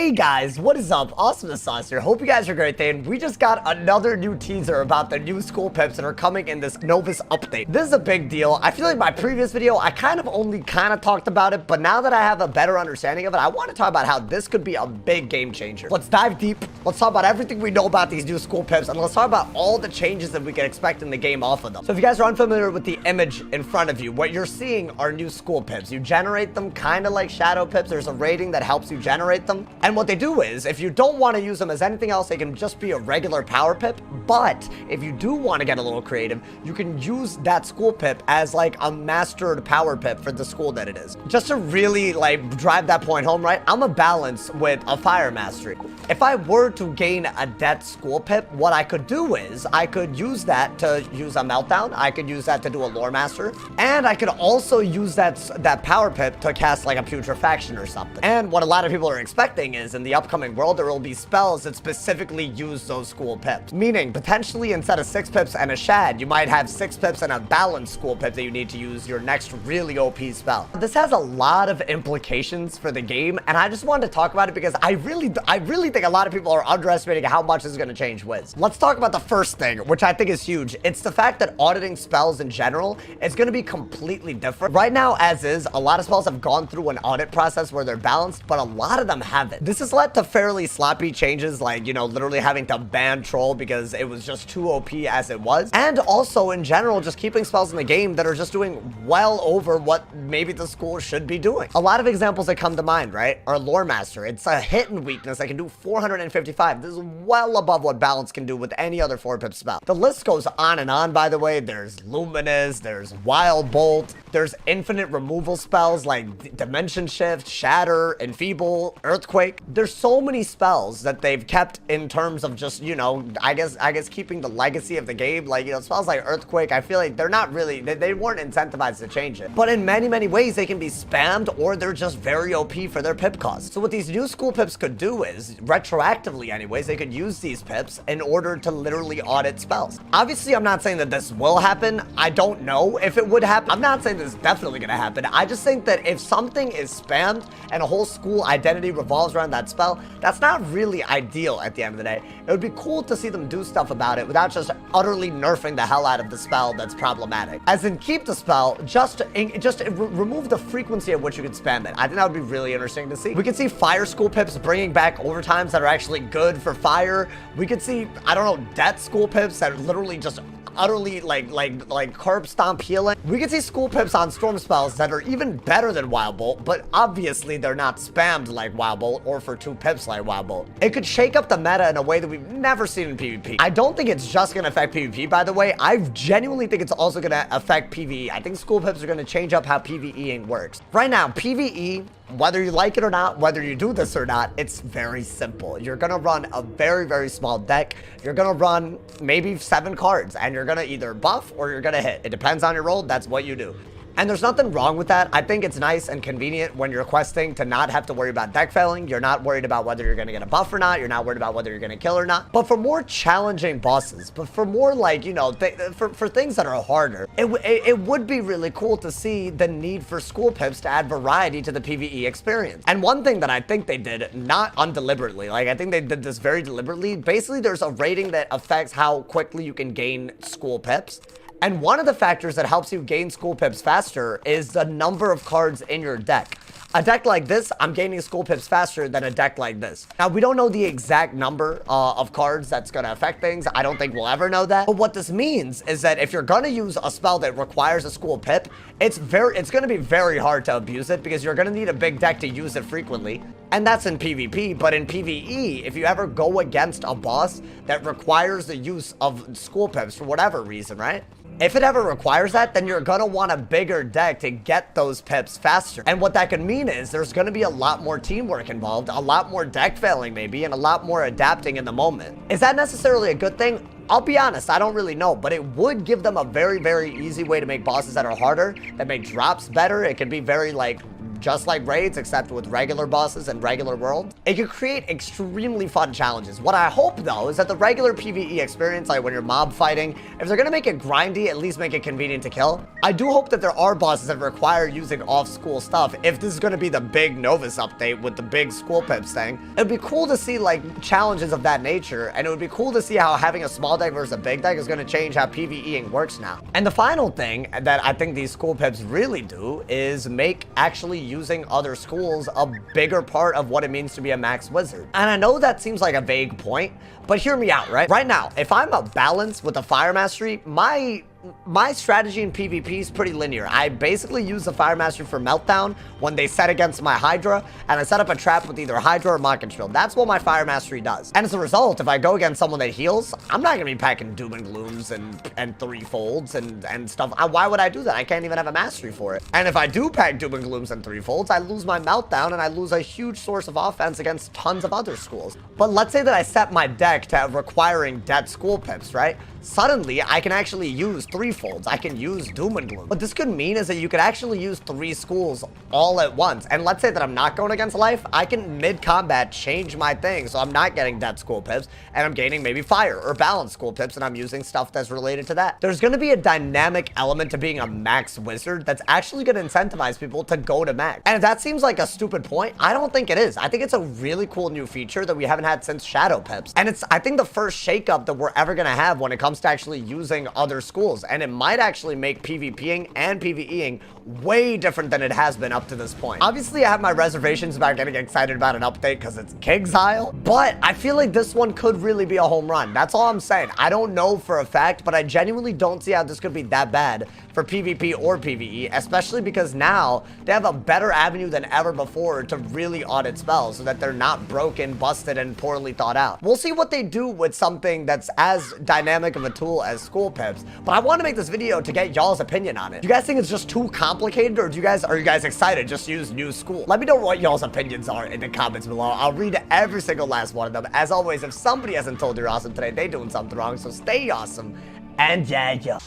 Hey guys, what is up? AwesomeTheSauce here. Hope you guys are great today, and we just got another new teaser about the new school pips that are coming in this Novus update. This is a big deal. I feel like my previous video, I only talked about it, but now that I have a better understanding of it, I want to talk about how this could be a big game changer. Let's dive deep. Let's talk about everything we know about these new school pips, and let's talk about all the changes that we can expect in the game off of them. So if you guys are unfamiliar with the image in front of you, what you're seeing are new school pips. You generate them kind of like shadow pips. There's a rating that helps you generate them. And what they do is, if you don't want to use them as anything else, they can just be a regular power pip. But if you do want to get a little creative, you can use that school pip as like a mastered power pip for the school that it is. Just to really like drive that point home, right? I'm a balance with a fire mastery. If I were to gain a death school pip, what I could do is I could use that to use a meltdown. I could use that to do a lore master, and I could also use that power pip to cast like a putrefaction or something. And what a lot of people are expecting is in the upcoming world, there will be spells that specifically use those school pips. Meaning, potentially instead of 6 pips and a shad, you might have 6 pips and a balanced school pip that you need to use your next really OP spell. This has a lot of implications for the game, and I just wanted to talk about it because I really think a lot of people are underestimating how much this is going to change Wiz. Let's talk about the first thing, which I think is huge. It's the fact that auditing spells in general is going to be completely different. Right now, as is, a lot of spells have gone through an audit process where they're balanced, but a lot of them haven't. This has led to fairly sloppy changes, like, you know, literally having to ban Troll because it was just too OP as it was. And also, in general, just keeping spells in the game that are just doing well over what maybe the school should be doing. A lot of examples that come to mind, right, are Lore Master. It's a hidden weakness that can do 455. This is well above what Balance can do with any other 4-pip spell. The list goes on and on, by the way. There's Luminous, there's Wild Bolt, there's infinite removal spells like Dimension Shift, Shatter, Enfeeble, Earthquake. There's so many spells that they've kept in terms of just, you know, I guess keeping the legacy of the game. Like, you know, spells like Earthquake, I feel like they're not really, they weren't incentivized to change it. But in many ways, they can be spammed or they're just very OP for their pip cost. So what these new school pips could do is, retroactively anyways, they could use these pips in order to literally audit spells. Obviously, I'm not saying that this will happen. I don't know if it would happen. I'm not saying this is definitely gonna happen. I just think that if something is spammed and a whole school identity revolves around that spell, that's not really ideal at the end of the day. It would be cool to see them do stuff about it without just utterly nerfing the hell out of the spell that's problematic. As in, keep the spell, just remove the frequency at which you can spam it. I think that would be really interesting to see. We could see fire school pips bringing back overtimes that are actually good for fire. We could see, I don't know, death school pips that are literally just utterly like curb stomp healing. We could see school pips on storm spells that are even better than Wild Bolt, but obviously they're not spammed like Wild Bolt or for 2 pips like Wild Bolt. It could shake up the meta in a way that we've never seen in PvP. I don't think it's just gonna affect PvP, by the way. I genuinely think it's also gonna affect PvE. I think school pips are gonna change up how PvEing works. Right now, PvE, whether you like it or not, whether you do this or not, it's very simple. You're gonna run a very small deck. You're gonna run maybe 7 cards, and you're gonna either buff or you're gonna hit. It depends on your role. That's what you do. And there's nothing wrong with that. I think it's nice and convenient when you're questing to not have to worry about deck failing. You're not worried about whether you're going to get a buff or not. You're not worried about whether you're going to kill or not. But for more challenging bosses, but for more like, you know, for things that are harder, it would be really cool to see the need for school pips to add variety to the PvE experience. And one thing that I think they did, not undeliberately, like I think they did this very deliberately, basically there's a rating that affects how quickly you can gain school pips. And one of the factors that helps you gain school pips faster is the number of cards in your deck. A deck like this, I'm gaining school pips faster than a deck like this. Now, we don't know the exact number of cards that's going to affect things. I don't think we'll ever know that. But what this means is that if you're going to use a spell that requires a school pip, it's going to be very hard to abuse it because you're going to need a big deck to use it frequently. And that's in PvP, but in PvE, if you ever go against a boss that requires the use of school pips for whatever reason, right? If it ever requires that, then you're gonna want a bigger deck to get those pips faster. And what that could mean is there's gonna be a lot more teamwork involved, a lot more deck failing maybe, and a lot more adapting in the moment. Is that necessarily a good thing? I'll be honest, I don't really know, but it would give them a very easy way to make bosses that are harder, that make drops better. It could be very like just like raids, except with regular bosses and regular worlds. It could create extremely fun challenges. What I hope, though, is that the regular PvE experience, like when you're mob fighting, if they're gonna make it grindy, at least make it convenient to kill. I do hope that there are bosses that require using off-school stuff. If this is gonna be the big Novus update with the big school pips thing, it'd be cool to see like challenges of that nature, and it would be cool to see how having a small deck versus a big deck is gonna change how PvEing works now. And the final thing that I think these school pips really do is make actually using other schools a bigger part of what it means to be a max wizard. And I know that seems like a vague point, but hear me out, right? Right now, if I'm a balance with a fire mastery, my strategy in PvP is pretty linear. I basically use the Fire Mastery for Meltdown when they set against my Hydra, and I set up a trap with either Hydra or Mach and Shield. That's what my Fire Mastery does. And as a result, if I go against someone that heals, I'm not gonna be packing Doom and Glooms and three folds and stuff. Why would I do that? I can't even have a mastery for it. And if I do pack Doom and Glooms and three folds, I lose my Meltdown and I lose a huge source of offense against tons of other schools. But let's say that I set my deck to requiring dead school pips, right? Suddenly, I can actually use three folds. I can use Doom and Gloom. What this could mean is that you could actually use three schools all at once. And let's say that I'm not going against life, I can mid-combat change my thing so I'm not getting dead school pips and I'm gaining maybe fire or balanced school pips and I'm using stuff that's related to that. There's going to be a dynamic element to being a max wizard that's actually going to incentivize people to go to max. And if that seems like a stupid point, I don't think it is. I think it's a really cool new feature that we haven't had since Shadow Pips. And it's, I think, the first shakeup that we're ever going to have when it comes to actually using other schools, and it might actually make PvPing and PvEing way different than it has been up to this point. Obviously, I have my reservations about getting excited about an update because it's King's-Isle, but I feel like this one could really be a home run. That's all I'm saying. I don't know for a fact, but I genuinely don't see how this could be that bad for PvP or PvE, especially because now they have a better avenue than ever before to really audit spells so that they're not broken, busted, and poorly thought out. We'll see what they do with something that's as dynamic of a tool as school pips, but I want to make this video to get y'all's opinion on it. Do you guys think it's just too complicated, or are you guys excited? Just use new school. Let me know what y'all's opinions are in the comments below. I'll read every single last one of them. As always, if somebody hasn't told you you're awesome today, they're doing something wrong, so stay awesome, and yeah.